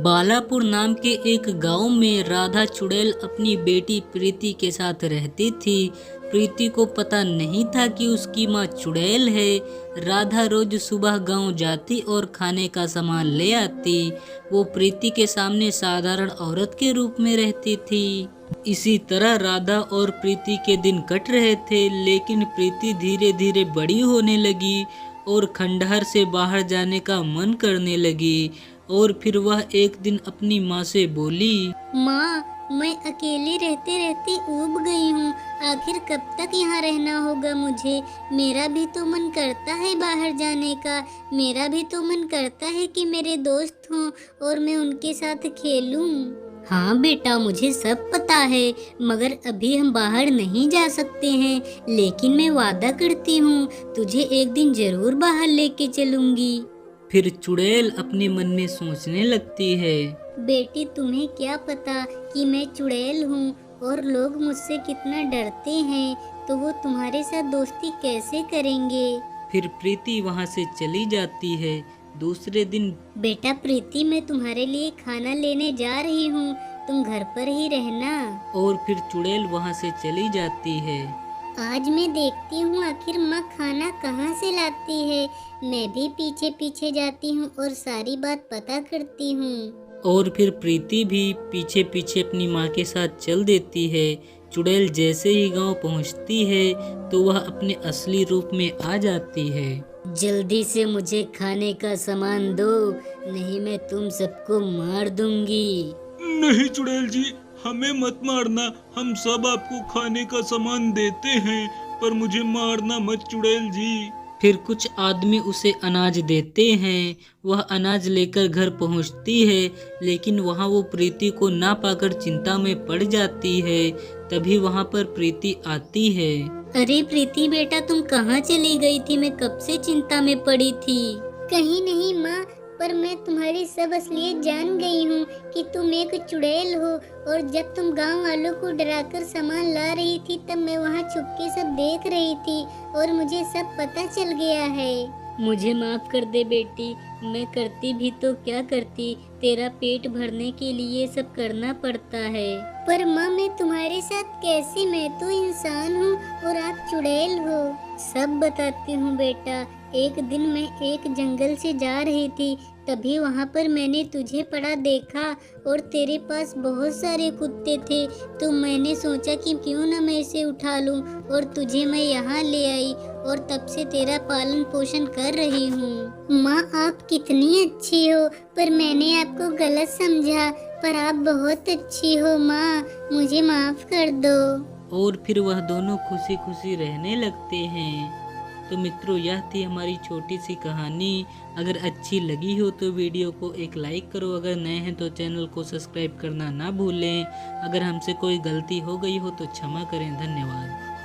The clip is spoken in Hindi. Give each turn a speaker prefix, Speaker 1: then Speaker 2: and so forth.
Speaker 1: बालापुर नाम के एक गांव में राधा चुड़ैल अपनी बेटी प्रीति के साथ रहती थी। प्रीति को पता नहीं था कि उसकी माँ चुड़ैल है। राधा रोज सुबह गांव जाती और खाने का सामान ले आती। वो प्रीति के सामने साधारण औरत के रूप में रहती थी। इसी तरह राधा और प्रीति के दिन कट रहे थे, लेकिन प्रीति धीरे धीरे बड़ी होने लगी और खंडहर से बाहर जाने का मन करने लगी। और फिर वह एक दिन अपनी माँ से बोली,
Speaker 2: माँ, मैं अकेली रहते रहते ऊब गई हूँ। आखिर कब तक यहाँ रहना होगा मुझे। मेरा भी तो मन करता है बाहर जाने का। मेरा भी तो मन करता है कि मेरे दोस्त हों और मैं उनके साथ खेलूं। हाँ बेटा, मुझे सब पता है, मगर अभी हम बाहर नहीं जा सकते हैं। लेकिन मैं वादा करती हूँ, तुझे एक दिन जरूर बाहर लेके चलूंगी।
Speaker 1: फिर चुड़ैल अपने मन में सोचने लगती है,
Speaker 2: बेटी, तुम्हें क्या पता कि मैं चुड़ैल हूँ और लोग मुझसे कितना डरते हैं, तो वो तुम्हारे साथ दोस्ती कैसे करेंगे।
Speaker 1: फिर प्रीति वहाँ से चली जाती है। दूसरे दिन,
Speaker 2: बेटा प्रीति, मैं तुम्हारे लिए खाना लेने जा रही हूँ, तुम घर पर ही रहना।
Speaker 1: और फिर चुड़ैल वहाँ से चली जाती है।
Speaker 2: आज मैं देखती हूँ आखिर माँ खाना कहाँ से लाती है। मैं भी पीछे पीछे जाती हूँ और सारी बात पता करती हूँ।
Speaker 1: और फिर प्रीति भी पीछे पीछे अपनी माँ के साथ चल देती है। चुड़ैल जैसे ही गांव पहुंचती है तो वह अपने असली रूप में आ जाती है।
Speaker 2: जल्दी से मुझे खाने का सामान दो, नहीं मैं तुम सबको मार दूंगी।
Speaker 3: नहीं चुड़ैल जी, हमें मत मारना। हम सब आपको खाने का सामान देते हैं, पर मुझे मारना मत चुड़ैल जी।
Speaker 1: फिर कुछ आदमी उसे अनाज देते हैं। वह अनाज लेकर घर पहुंचती है, लेकिन वहां वो प्रीति को ना पाकर चिंता में पड़ जाती है। तभी वहां पर प्रीति आती है।
Speaker 2: अरे प्रीति बेटा, तुम कहाँ चली गई थी? मैं कब से चिंता में पड़ी थी। कहीं नहीं माँ, पर मैं तुम्हारी सब असलियत जान गई हूँ कि तुम एक चुड़ैल हो। और जब तुम गांव वालों को डराकर सामान ला रही थी, तब मैं वहाँ छुपके सब देख रही थी और मुझे सब पता चल गया है। मुझे माफ कर दे बेटी, मैं करती भी तो क्या करती, तेरा पेट भरने के लिए सब करना पड़ता है। पर माँ, मैं तुम्हारे साथ कैसे? मैं तो इंसान हूँ और आप चुड़ैल हो। सब बताती हूँ बेटा। एक दिन मैं एक जंगल से जा रही थी, तभी वहाँ पर मैंने तुझे पड़ा देखा और तेरे पास बहुत सारे कुत्ते थे। तो मैंने सोचा कि क्यों ना मैं इसे उठा लूँ और तुझे मैं यहाँ ले आई और तब से तेरा पालन पोषण कर रही हूँ। माँ, आप कितनी अच्छी हो, पर मैंने आपको गलत समझा। पर आप बहुत अच्छी हो माँ, मुझे माफ कर दो।
Speaker 1: और फिर वह दोनों खुशी खुशी रहने लगते हैं। तो मित्रों, यह थी हमारी छोटी सी कहानी। अगर अच्छी लगी हो तो वीडियो को एक लाइक करो। अगर नए हैं तो चैनल को सब्सक्राइब करना ना भूलें। अगर हमसे कोई गलती हो गई हो तो क्षमा करें। धन्यवाद।